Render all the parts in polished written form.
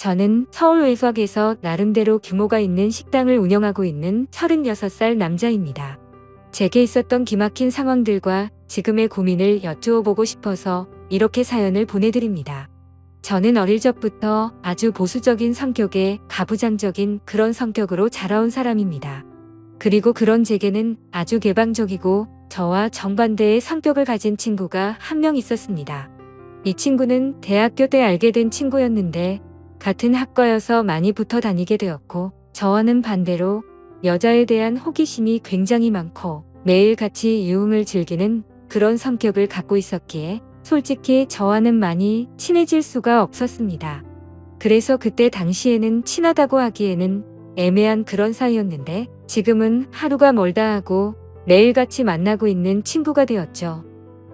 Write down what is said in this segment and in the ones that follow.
저는 서울 외곽에서 나름대로 규모가 있는 식당을 운영하고 있는 36살 남자입니다. 제게 있었던 기막힌 상황들과 지금의 고민을 여쭈어보고 싶어서 이렇게 사연을 보내드립니다. 저는 어릴 적부터 아주 보수적인 성격에 가부장적인 그런 성격으로 자라온 사람입니다. 그리고 그런 제게는 아주 개방적이고 저와 정반대의 성격을 가진 친구가 한 명 있었습니다. 이 친구는 대학교 때 알게 된 친구였는데 같은 학과여서 많이 붙어 다니게 되었고 저와는 반대로 여자에 대한 호기심이 굉장히 많고 매일 같이 유흥을 즐기는 그런 성격을 갖고 있었기에 솔직히 저와는 많이 친해질 수가 없었습니다. 그래서 그때 당시에는 친하다고 하기에는 애매한 그런 사이였는데 지금은 하루가 멀다 하고 매일같이 만나고 있는 친구가 되었죠.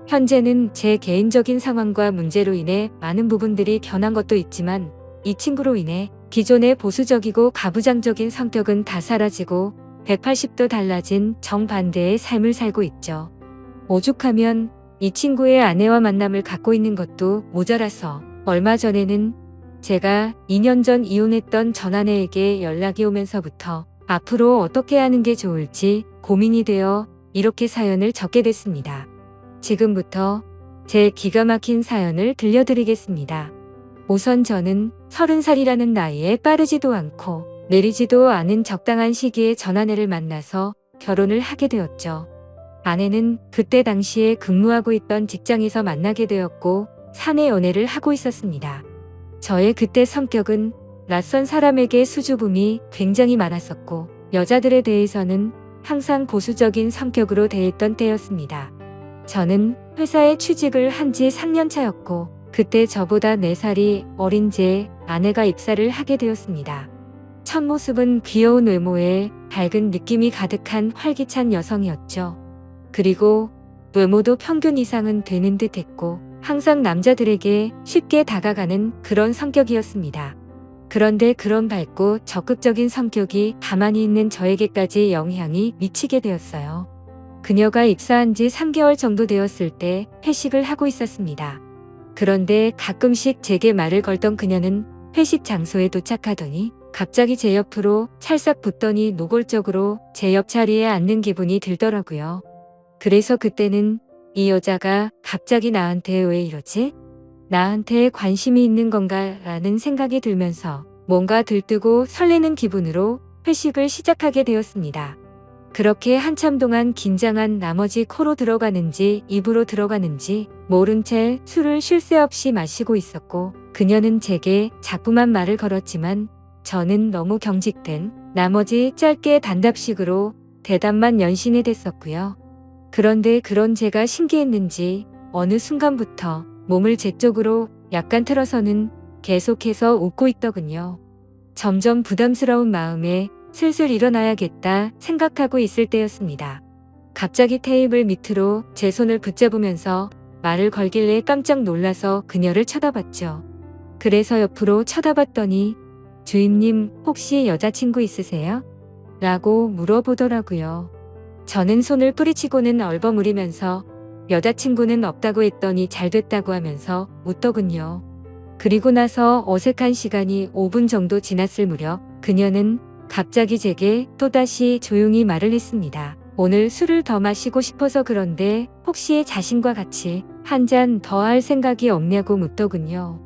현재는 제 개인적인 상황과 문제로 인해 많은 부분들이 변한 것도 있지만 이 친구로 인해 기존의 보수적이고 가부장적인 성격은 다 사라지고 180도 달라진 정반대의 삶을 살고 있죠. 오죽하면 이 친구의 아내와 만남을 갖고 있는 것도 모자라서 얼마 전에는 제가 2년 전 이혼했던 전 아내에게 연락이 오면서부터 앞으로 어떻게 하는 게 좋을지 고민이 되어 이렇게 사연을 적게 됐습니다. 지금부터 제 기가 막힌 사연을 들려드리겠습니다. 우선 저는 30살이라는 나이에 빠르지도 않고 느리지도 않은 적당한 시기에 전 아내를 만나서 결혼을 하게 되었죠. 아내는 그때 당시에 근무하고 있던 직장에서 만나게 되었고 사내 연애를 하고 있었습니다. 저의 그때 성격은 낯선 사람에게 수줍음이 굉장히 많았었고 여자들에 대해서는 항상 보수적인 성격으로 대했던 때였습니다. 저는 회사에 취직을 한 지 3년 차였고 그때 저보다 4살이 어린 제 아내가 입사를 하게 되었습니다. 첫 모습은 귀여운 외모에 밝은 느낌이 가득한 활기찬 여성이었죠. 그리고 외모도 평균 이상은 되는 듯 했고 항상 남자들에게 쉽게 다가가는 그런 성격이었습니다. 그런데 그런 밝고 적극적인 성격이 가만히 있는 저에게까지 영향이 미치게 되었어요. 그녀가 입사한 지 3개월 정도 되었을 때 회식을 하고 있었습니다. 그런데 가끔씩 제게 말을 걸던 그녀는 회식 장소에 도착하더니 갑자기 제 옆으로 찰싹 붙더니 노골적으로 제 옆자리에 앉는 기분이 들더라고요. 그래서 그때는 이 여자가 갑자기 나한테 왜 이러지? 나한테 관심이 있는 건가 라는 생각이 들면서 뭔가 들뜨고 설레는 기분으로 회식을 시작하게 되었습니다. 그렇게 한참 동안 긴장한 나머지 코로 들어가는지 입으로 들어가는지 모른 채 술을 쉴 새 없이 마시고 있었고 그녀는 제게 자꾸만 말을 걸었지만 저는 너무 경직된 나머지 짧게 단답식으로 대답만 연신이 됐었고요. 그런데 그런 제가 신기했는지 어느 순간부터 몸을 제 쪽으로 약간 틀어서는 계속해서 웃고 있더군요. 점점 부담스러운 마음에 슬슬 일어나야겠다 생각하고 있을 때였습니다. 갑자기 테이블 밑으로 제 손을 붙잡으면서 말을 걸길래 깜짝 놀라서 그녀를 쳐다봤죠. 그래서 옆으로 쳐다봤더니 주임님 혹시 여자친구 있으세요? 라고 물어보더라고요. 저는 손을 뿌리치고는 얼버무리면서 여자친구는 없다고 했더니 잘됐다고 하면서 웃더군요. 그리고 나서 어색한 시간이 5분 정도 지났을 무렵 그녀는 갑자기 제게 또다시 조용히 말을 했습니다. 오늘 술을 더 마시고 싶어서 그런데 혹시 자신과 같이 한 잔 더 할 생각이 없냐고 묻더군요.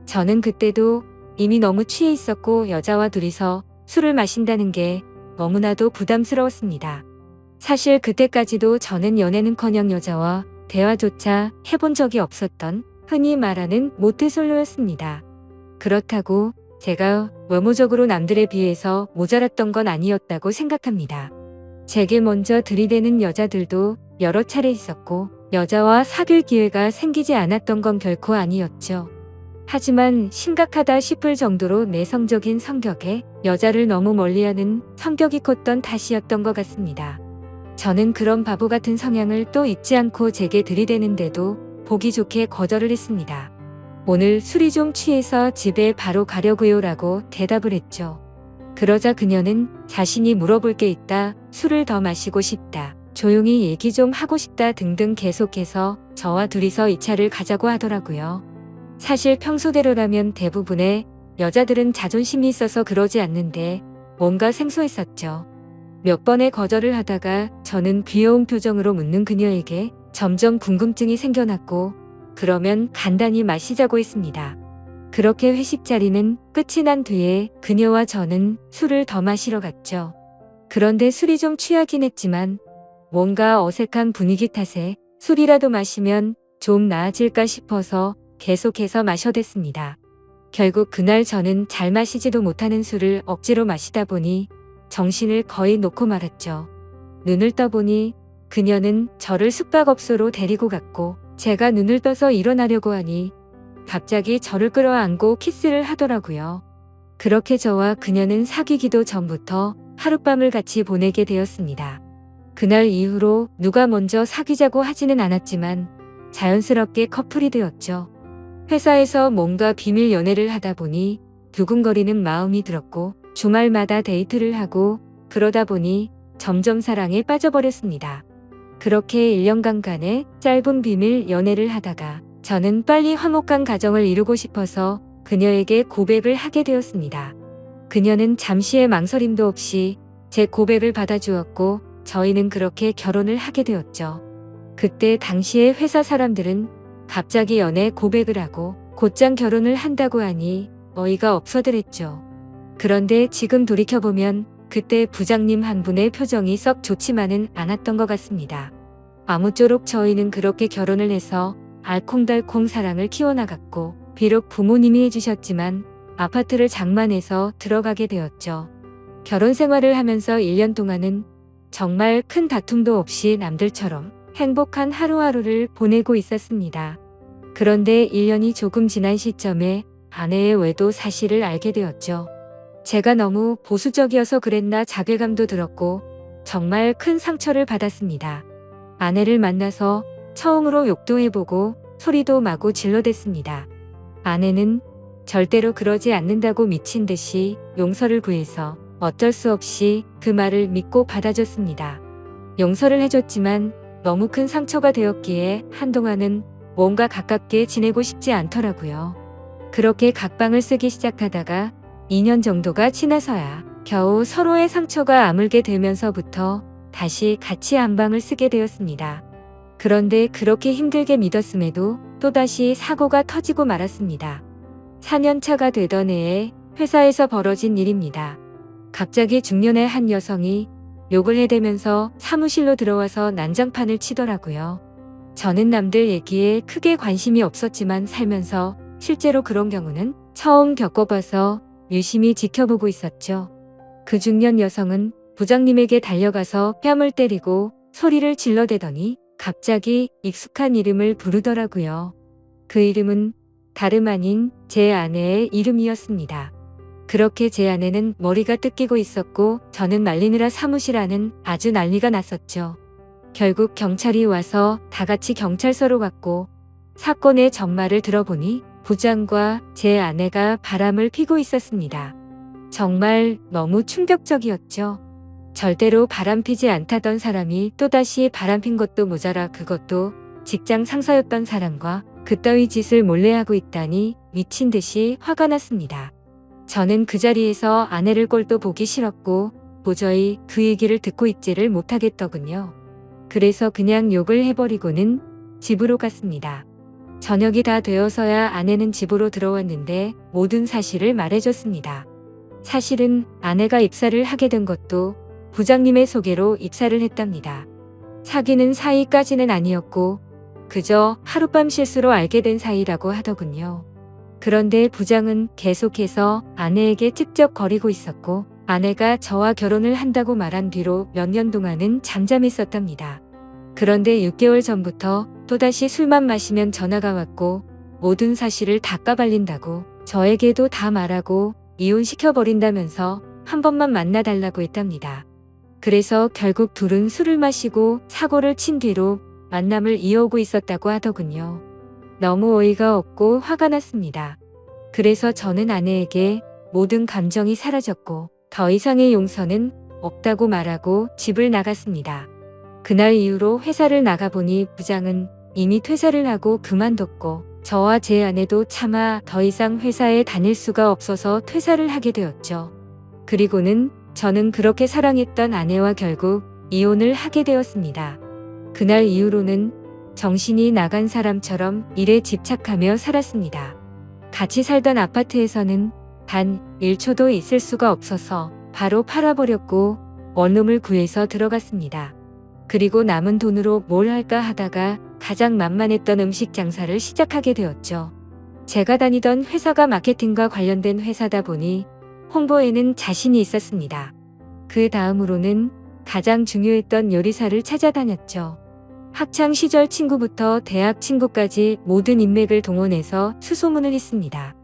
저는 그때도 이미 너무 취해 있었고 여자와 둘이서 술을 마신다는 게 너무나도 부담스러웠습니다. 사실 그때까지도 저는 연애는커녕 여자와 대화조차 해본 적이 없었던 흔히 말하는 모태솔로였습니다. 그렇다고 제가 외모적으로 남들에 비해서 모자랐던 건 아니었다고 생각합니다. 제게 먼저 들이대는 여자들도 여러 차례 있었고 여자와 사귈 기회가 생기지 않았던 건 결코 아니었죠. 하지만 심각하다 싶을 정도로 내성적인 성격에 여자를 너무 멀리하는 성격이 컸던 탓이었던 것 같습니다. 저는 그런 바보 같은 성향을 또 잊지 않고 제게 들이대는데도 보기 좋게 거절을 했습니다. 오늘 술이 좀 취해서 집에 바로 가려고요 라고 대답을 했죠. 그러자 그녀는 자신이 물어볼 게 있다, 술을 더 마시고 싶다, 조용히 얘기 좀 하고 싶다 등등 계속해서 저와 둘이서 2차를 가자고 하더라고요. 사실 평소대로라면 대부분의 여자들은 자존심이 있어서 그러지 않는데 뭔가 생소했었죠. 몇 번의 거절을 하다가 저는 귀여운 표정으로 묻는 그녀에게 점점 궁금증이 생겨났고 그러면 간단히 마시자고 했습니다. 그렇게 회식 자리는 끝이 난 뒤에 그녀와 저는 술을 더 마시러 갔죠. 그런데 술이 좀 취하긴 했지만 뭔가 어색한 분위기 탓에 술이라도 마시면 좀 나아질까 싶어서 계속해서 마셔댔습니다. 결국 그날 저는 잘 마시지도 못하는 술을 억지로 마시다 보니 정신을 거의 놓고 말았죠. 눈을 떠보니 그녀는 저를 숙박업소로 데리고 갔고 제가 눈을 떠서 일어나려고 하니 갑자기 저를 끌어안고 키스를 하더라고요. 그렇게 저와 그녀는 사귀기도 전부터 하룻밤을 같이 보내게 되었습니다. 그날 이후로 누가 먼저 사귀자고 하지는 않았지만 자연스럽게 커플이 되었죠. 회사에서 뭔가 비밀 연애를 하다 보니 두근거리는 마음이 들었고 주말마다 데이트를 하고 그러다 보니 점점 사랑에 빠져버렸습니다. 그렇게 1년간의 짧은 비밀 연애를 하다가 저는 빨리 화목한 가정을 이루고 싶어서 그녀에게 고백을 하게 되었습니다. 그녀는 잠시의 망설임도 없이 제 고백을 받아주었고 저희는 그렇게 결혼을 하게 되었죠. 그때 당시에 회사 사람들은 갑자기 연애 고백을 하고 곧장 결혼을 한다고 하니 어이가 없어들었죠. 그런데 지금 돌이켜보면 그때 부장님 한 분의 표정이 썩 좋지만은 않았던 것 같습니다. 아무쪼록 저희는 그렇게 결혼을 해서 알콩달콩 사랑을 키워나갔고 비록 부모님이 해주셨지만 아파트를 장만해서 들어가게 되었죠. 결혼 생활을 하면서 1년 동안은 정말 큰 다툼도 없이 남들처럼 행복한 하루하루를 보내고 있었습니다. 그런데 1년이 조금 지난 시점에 아내의 외도 사실을 알게 되었죠. 제가 너무 보수적이어서 그랬나 자괴감도 들었고 정말 큰 상처를 받았습니다. 아내를 만나서 처음으로 욕도 해보고 소리도 마구 질러댔습니다. 아내는 절대로 그러지 않는다고 미친 듯이 용서를 구해서 어쩔 수 없이 그 말을 믿고 받아줬습니다. 용서를 해줬지만 너무 큰 상처가 되었기에 한동안은 뭔가 가깝게 지내고 싶지 않더라고요. 그렇게 각방을 쓰기 시작하다가 2년 정도가 지나서야 겨우 서로의 상처가 아물게 되면서부터 다시 같이 안방을 쓰게 되었습니다. 그런데 그렇게 힘들게 믿었음에도 또다시 사고가 터지고 말았습니다. 4년차가 되던 해에 회사에서 벌어진 일입니다. 갑자기 중년의 한 여성이 욕을 해대면서 사무실로 들어와서 난장판을 치더라고요. 저는 남들 얘기에 크게 관심이 없었지만 살면서 실제로 그런 경우는 처음 겪어봐서 유심히 지켜보고 있었죠. 그 중년 여성은 부장님에게 달려가서 뺨을 때리고 소리를 질러대더니 갑자기 익숙한 이름을 부르더라고요. 그 이름은 다름 아닌 제 아내의 이름이었습니다. 그렇게 제 아내는 머리가 뜯기고 있었고 저는 말리느라 사무실 안은 아주 난리가 났었죠. 결국 경찰이 와서 다 같이 경찰서로 갔고 사건의 전말을 들어보니 부장과 제 아내가 바람을 피고 있었습니다. 정말 너무 충격적이었죠. 절대로 바람피지 않다던 사람이 또다시 바람핀 것도 모자라 그것도 직장 상사였던 사람과 그따위 짓을 몰래 하고 있다니 미친 듯이 화가 났습니다. 저는 그 자리에서 아내를 꼴도 보기 싫었고 도저히 그 얘기를 듣고 있지를 못하겠더군요. 그래서 그냥 욕을 해버리고는 집으로 갔습니다. 저녁이 다 되어서야 아내는 집으로 들어왔는데 모든 사실을 말해줬습니다. 사실은 아내가 입사를 하게 된 것도 부장님의 소개로 입사를 했답니다. 사귀는 사이까지는 아니었고 그저 하룻밤 실수로 알게 된 사이라고 하더군요. 그런데 부장은 계속해서 아내에게 찝쩍거리고 있었고 아내가 저와 결혼을 한다고 말한 뒤로 몇 년 동안은 잠잠했었답니다. 그런데 6개월 전부터 또다시 술만 마시면 전화가 왔고 모든 사실을 다 까발린다고 저에게도 다 말하고 이혼시켜버린다면서 한 번만 만나달라고 했답니다. 그래서 결국 둘은 술을 마시고 사고를 친 뒤로 만남을 이어오고 있었다고 하더군요. 너무 어이가 없고 화가 났습니다. 그래서 저는 아내에게 모든 감정이 사라졌고 더 이상의 용서는 없다고 말하고 집을 나갔습니다. 그날 이후로 회사를 나가보니 부장은 이미 퇴사를 하고 그만뒀고 저와 제 아내도 차마 더 이상 회사에 다닐 수가 없어서 퇴사를 하게 되었죠. 그리고는 저는 그렇게 사랑했던 아내와 결국 이혼을 하게 되었습니다. 그날 이후로는 정신이 나간 사람처럼 일에 집착하며 살았습니다. 같이 살던 아파트에서는 단 1초도 있을 수가 없어서 바로 팔아버렸고 원룸을 구해서 들어갔습니다. 그리고 남은 돈으로 뭘 할까 하다가 가장 만만했던 음식 장사를 시작하게 되었죠. 제가 다니던 회사가 마케팅과 관련된 회사다 보니 홍보에는 자신이 있었습니다. 그 다음으로는 가장 중요했던 요리사를 찾아다녔죠. 학창 시절 친구부터 대학 친구까지 모든 인맥을 동원해서 수소문을 했습니다.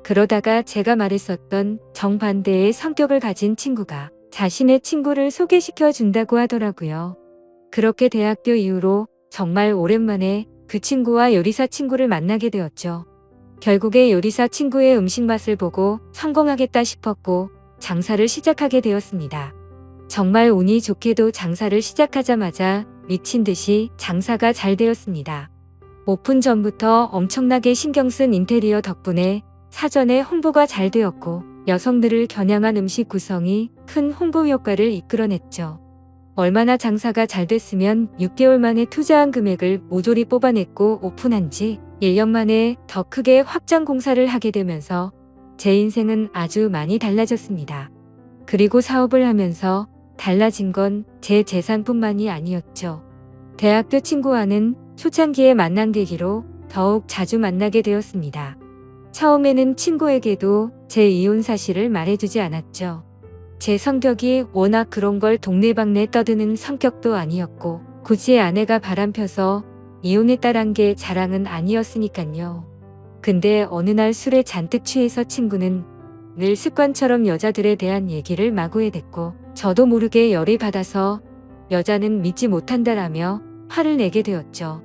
그러다가 제가 말했었던 정반대의 성격을 가진 친구가 자신의 친구를 소개시켜 준다고 하더라고요. 그렇게 대학교 이후로 정말 오랜만에 그 친구와 요리사 친구를 만나게 되었죠. 결국에 요리사 친구의 음식 맛을 보고 성공하겠다 싶었고 장사를 시작하게 되었습니다. 정말 운이 좋게도 장사를 시작하자마자 미친 듯이 장사가 잘 되었습니다. 오픈 전부터 엄청나게 신경 쓴 인테리어 덕분에 사전에 홍보가 잘 되었고 여성들을 겨냥한 음식 구성이 큰 홍보 효과를 이끌어냈죠. 얼마나 장사가 잘 됐으면 6개월 만에 투자한 금액을 모조리 뽑아냈고 오픈한 지 1년 만에 더 크게 확장 공사를 하게 되면서 제 인생은 아주 많이 달라졌습니다. 그리고 사업을 하면서 달라진 건 제 재산뿐만이 아니었죠. 대학교 친구와는 초창기에 만난 계기로 더욱 자주 만나게 되었습니다. 처음에는 친구에게도 제 이혼 사실을 말해주지 않았죠. 제 성격이 워낙 그런 걸 동네방네 떠드는 성격도 아니었고 굳이 아내가 바람펴서 이혼했다란 게 자랑은 아니었으니깐요. 근데 어느 날 술에 잔뜩 취해서 친구는 늘 습관처럼 여자들에 대한 얘기를 마구해 댔고 저도 모르게 열이 받아서 여자는 믿지 못한다라며 화를 내게 되었죠.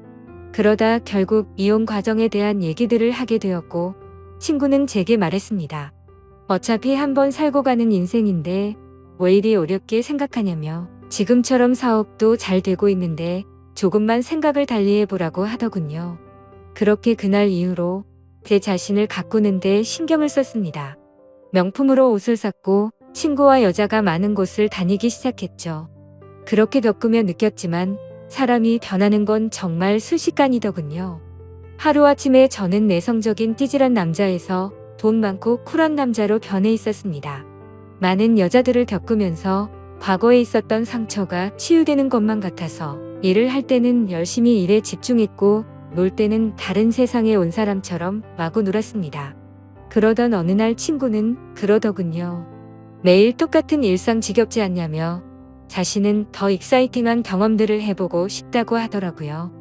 그러다 결국 이혼 과정에 대한 얘기들을 하게 되었고 친구는 제게 말했습니다. 어차피 한번 살고 가는 인생인데 왜 이리 어렵게 생각하냐며 지금처럼 사업도 잘 되고 있는데 조금만 생각을 달리해보라고 하더군요. 그렇게 그날 이후로 제 자신을 가꾸는데 신경을 썼습니다. 명품으로 옷을 샀고 친구와 여자가 많은 곳을 다니기 시작했죠. 그렇게 겪으며 느꼈지만 사람이 변하는 건 정말 순식간이더군요. 하루아침에 저는 내성적인 띠질한 남자에서 돈 많고 쿨한 남자로 변해 있었습니다. 많은 여자들을 겪으면서 과거에 있었던 상처가 치유되는 것만 같아서 일을 할 때는 열심히 일에 집중했고 놀 때는 다른 세상에 온 사람처럼 마구 놀았습니다. 그러던 어느 날 친구는 그러더군요. 매일 똑같은 일상 지겹지 않냐며 자신은 더 익사이팅한 경험들을 해보고 싶다고 하더라고요.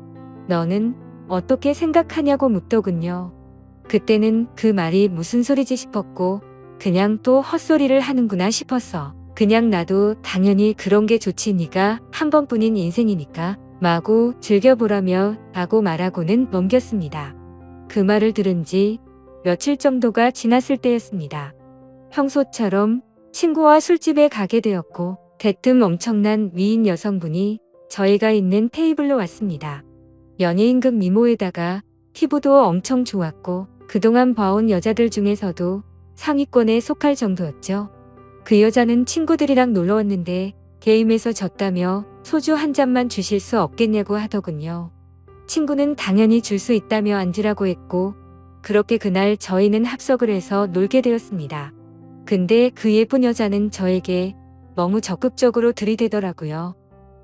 너는 어떻게 생각하냐고 묻더군요. 그때는 그 말이 무슨 소리지 싶었고 그냥 또 헛소리를 하는구나 싶었어. 그냥 나도 당연히 그런 게 좋지 니가 한 번뿐인 인생이니까 마구 즐겨보라며 라고 말하고는 넘겼습니다. 그 말을 들은 지 며칠 정도가 지났을 때였습니다. 평소처럼 친구와 술집에 가게 되었고 대뜸 엄청난 미인 여성분이 저희가 있는 테이블로 왔습니다. 연예인급 미모에다가 피부도 엄청 좋았고 그동안 봐온 여자들 중에서도 상위권에 속할 정도였죠. 그 여자는 친구들이랑 놀러 왔는데 게임에서 졌다며 소주 한 잔만 주실 수 없겠냐고 하더군요. 친구는 당연히 줄 수 있다며 앉으라고 했고 그렇게 그날 저희는 합석을 해서 놀게 되었습니다. 근데 그 예쁜 여자는 저에게 너무 적극적으로 들이대더라고요.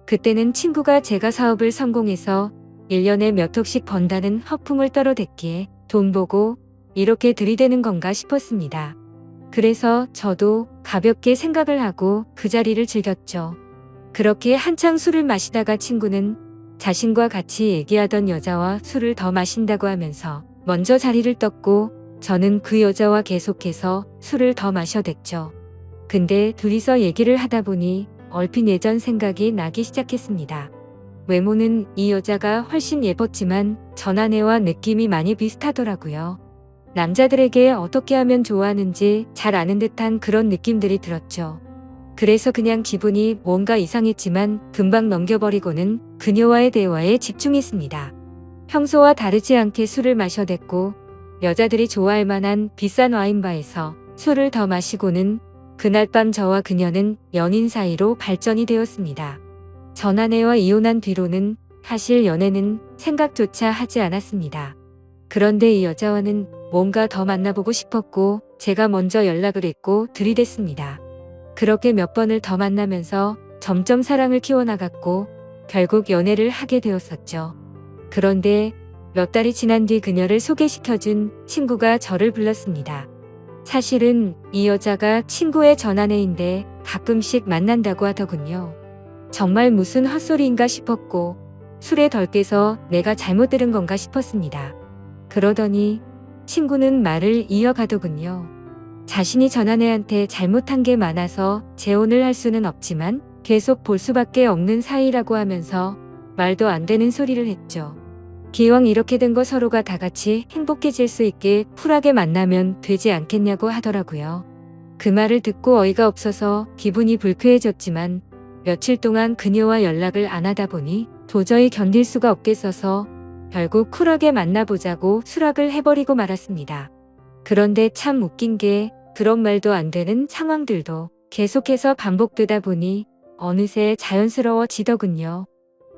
그때는 친구가 제가 사업을 성공해서 1년에 몇 억씩 번다는 허풍을 떨어댔기에 돈 보고 이렇게 들이대는 건가 싶었습니다. 그래서 저도 가볍게 생각을 하고 그 자리를 즐겼죠. 그렇게 한창 술을 마시다가 친구는 자신과 같이 얘기하던 여자와 술을 더 마신다고 하면서 먼저 자리를 떴고 저는 그 여자와 계속해서 술을 더 마셔댔죠. 근데 둘이서 얘기를 하다 보니 얼핏 예전 생각이 나기 시작했습니다. 외모는 이 여자가 훨씬 예뻤지만 전 아내와 느낌이 많이 비슷하더라고요. 남자들에게 어떻게 하면 좋아하는지 잘 아는 듯한 그런 느낌들이 들었죠. 그래서 그냥 기분이 뭔가 이상했지만 금방 넘겨버리고는 그녀와의 대화에 집중했습니다. 평소와 다르지 않게 술을 마셔댔고 여자들이 좋아할 만한 비싼 와인바에서 술을 더 마시고는 그날 밤 저와 그녀는 연인 사이로 발전이 되었습니다. 전 아내와 이혼한 뒤로는 사실 연애는 생각조차 하지 않았습니다. 그런데 이 여자와는 뭔가 더 만나보고 싶었고 제가 먼저 연락을 했고 들이댔습니다. 그렇게 몇 번을 더 만나면서 점점 사랑을 키워나갔고 결국 연애를 하게 되었었죠. 그런데 몇 달이 지난 뒤 그녀를 소개시켜준 친구가 저를 불렀습니다. 사실은 이 여자가 친구의 전아내인데 가끔씩 만난다고 하더군요. 정말 무슨 헛소리인가 싶었고 술에 덜 깨서 내가 잘못 들은 건가 싶었습니다. 그러더니 친구는 말을 이어가더군요. 자신이 전아내한테 잘못한 게 많아서 재혼을 할 수는 없지만 계속 볼 수밖에 없는 사이라고 하면서 말도 안 되는 소리를 했죠. 기왕 이렇게 된 거 서로가 다 같이 행복해질 수 있게 쿨하게 만나면 되지 않겠냐고 하더라고요. 그 말을 듣고 어이가 없어서 기분이 불쾌해졌지만 며칠 동안 그녀와 연락을 안 하다 보니 도저히 견딜 수가 없겠어서 결국 쿨하게 만나보자고 수락을 해버리고 말았습니다. 그런데 참 웃긴 게 그런 말도 안 되는 상황들도 계속해서 반복되다 보니 어느새 자연스러워지더군요.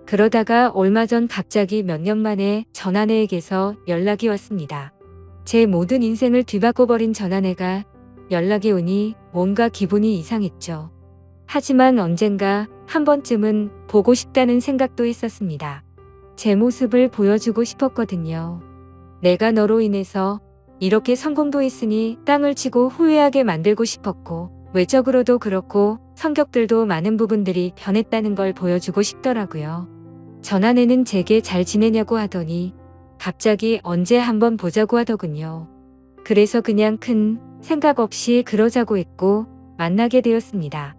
그러다가 얼마 전 갑자기 몇 년 만에 전아내에게서 연락이 왔습니다. 제 모든 인생을 뒤바꿔버린 전아내가 연락이 오니 뭔가 기분이 이상했죠. 하지만 언젠가 한 번쯤은 보고 싶다는 생각도 있었습니다. 제 모습을 보여주고 싶었거든요. 내가 너로 인해서 이렇게 성공도 했으니 땅을 치고 후회하게 만들고 싶었고 외적으로도 그렇고 성격들도 많은 부분들이 변했다는 걸 보여주고 싶더라고요. 전아내는 제게 잘 지내냐고 하더니 갑자기 언제 한번 보자고 하더군요. 그래서 그냥 큰 생각 없이 그러자고 했고 만나게 되었습니다.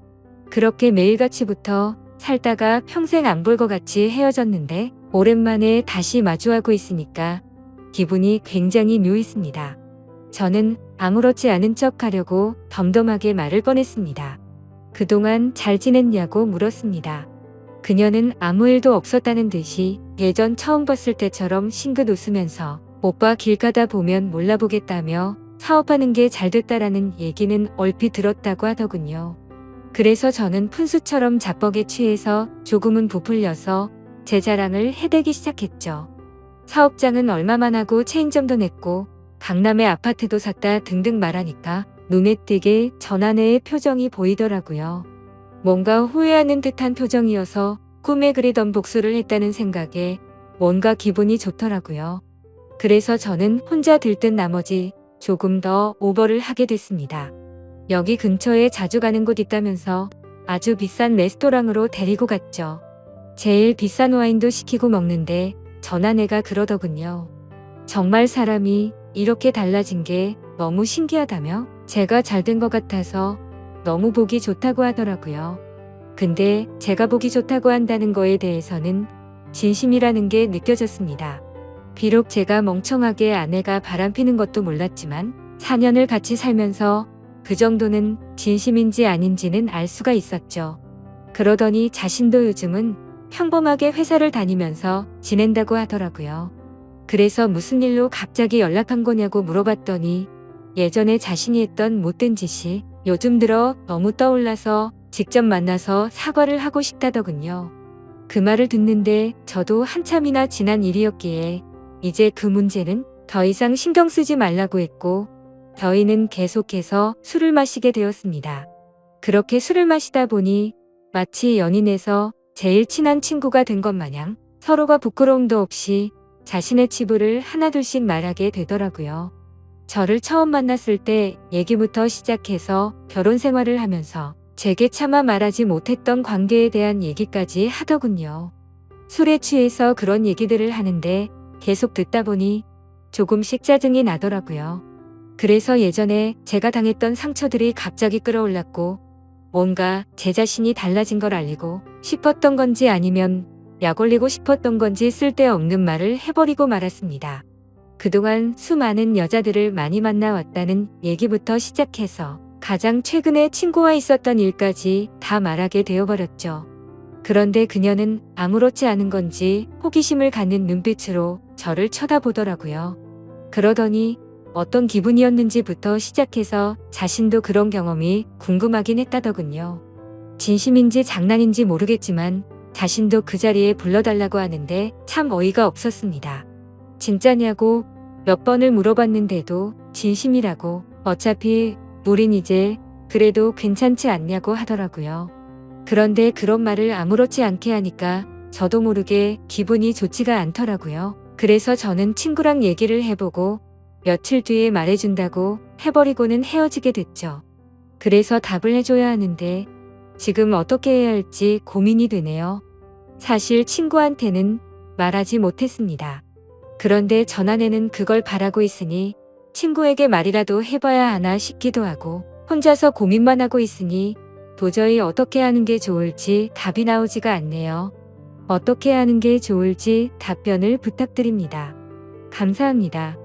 그렇게 매일같이 붙어 살다가 평생 안 볼 것 같이 헤어졌는데 오랜만에 다시 마주하고 있으니까 기분이 굉장히 묘했습니다. 저는 아무렇지 않은 척 하려고 덤덤하게 말을 꺼냈습니다. 그동안 잘 지냈냐고 물었습니다. 그녀는 아무 일도 없었다는 듯이 예전 처음 봤을 때처럼 싱긋 웃으면서 오빠 길 가다 보면 몰라보겠다며 사업하는 게 잘 됐다라는 얘기는 얼핏 들었다고 하더군요. 그래서 저는 푼수처럼 자뻑에 취해서 조금은 부풀려서 제 자랑을 해대기 시작했죠. 사업장은 얼마만 하고 체인점도 냈고 강남에 아파트도 샀다 등등 말하니까 눈에 띄게 전아내의 표정이 보이더라고요. 뭔가 후회하는 듯한 표정이어서 꿈에 그리던 복수를 했다는 생각에 뭔가 기분이 좋더라고요. 그래서 저는 혼자 들뜬 나머지 조금 더 오버를 하게 됐습니다. 여기 근처에 자주 가는 곳 있다면서 아주 비싼 레스토랑으로 데리고 갔죠. 제일 비싼 와인도 시키고 먹는데 전아내가 그러더군요. 정말 사람이 이렇게 달라진 게 너무 신기하다며 제가 잘 된 것 같아서 너무 보기 좋다고 하더라고요. 근데 제가 보기 좋다고 한다는 거에 대해서는 진심이라는 게 느껴졌습니다. 비록 제가 멍청하게 아내가 바람피는 것도 몰랐지만 4년을 같이 살면서 그 정도는 진심인지 아닌지는 알 수가 있었죠. 그러더니 자신도 요즘은 평범하게 회사를 다니면서 지낸다고 하더라고요. 그래서 무슨 일로 갑자기 연락한 거냐고 물어봤더니 예전에 자신이 했던 못된 짓이 요즘 들어 너무 떠올라서 직접 만나서 사과를 하고 싶다더군요. 그 말을 듣는데 저도 한참이나 지난 일이었기에 이제 그 문제는 더 이상 신경 쓰지 말라고 했고 저희는 계속해서 술을 마시게 되었습니다. 그렇게 술을 마시다 보니 마치 연인에서 제일 친한 친구가 된 것 마냥 서로가 부끄러움도 없이 자신의 치부를 하나둘씩 말하게 되더라고요. 저를 처음 만났을 때 얘기부터 시작해서 결혼 생활을 하면서 제게 차마 말하지 못했던 관계에 대한 얘기까지 하더군요. 술에 취해서 그런 얘기들을 하는데 계속 듣다 보니 조금씩 짜증이 나더라고요. 그래서 예전에 제가 당했던 상처들이 갑자기 끌어올랐고 뭔가 제 자신이 달라진 걸 알리고 싶었던 건지 아니면 약 올리고 싶었던 건지 쓸데없는 말을 해버리고 말았습니다. 그동안 수많은 여자들을 많이 만나왔다는 얘기부터 시작해서 가장 최근에 친구와 있었던 일까지 다 말하게 되어버렸죠. 그런데 그녀는 아무렇지 않은 건지 호기심을 갖는 눈빛으로 저를 쳐다보더라고요. 그러더니 어떤 기분이었는지부터 시작해서 자신도 그런 경험이 궁금하긴 했다더군요. 진심인지 장난인지 모르겠지만 자신도 그 자리에 불러달라고 하는데 참 어이가 없었습니다. 진짜냐고 몇 번을 물어봤는데도 진심이라고 어차피 우린 이제 그래도 괜찮지 않냐고 하더라고요. 그런데 그런 말을 아무렇지 않게 하니까 저도 모르게 기분이 좋지가 않더라고요. 그래서 저는 친구랑 얘기를 해보고 며칠 뒤에 말해준다고 해버리고는 헤어지게 됐죠. 그래서 답을 해줘야 하는데 지금 어떻게 해야 할지 고민이 되네요. 사실 친구한테는 말하지 못했습니다. 그런데 전화내는 그걸 바라고 있으니 친구에게 말이라도 해봐야 하나 싶기도 하고 혼자서 고민만 하고 있으니 도저히 어떻게 하는 게 좋을지 답이 나오지가 않네요. 어떻게 하는 게 좋을지 답변을 부탁드립니다. 감사합니다.